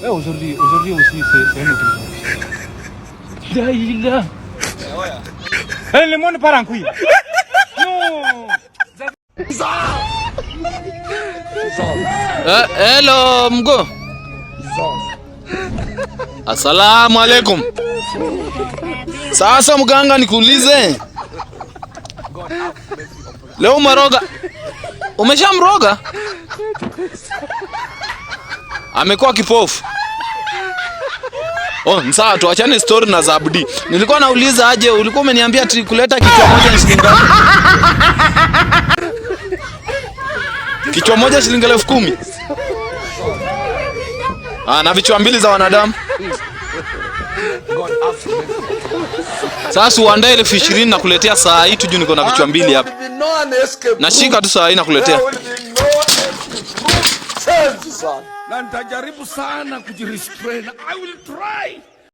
Aujourd'hui aussi, c'est un autre jour. Là. Le monde part en couille. Non. Hello, mgo. Assalamu alaikum. Sasa mganga, nikuulize. Leo umeroga. Umeshamroga? Amekuwa kipofu. Sawa, tuachane story na Zabdi. Nilikuwa nauliza aje, ulikuwa umeniambia ati kuleta kichwa moja ni shilingi ngapi? Kichwa moja shilingi 10,000. Na vichwa mbili za wanadamu. Sasa uandae 20,000 na kuletea saa hii tu juu niko na vichwa mbili hapa. Nashika tu saa hii na kuletea. Na nitajaribu sana kujirestrain. I will try.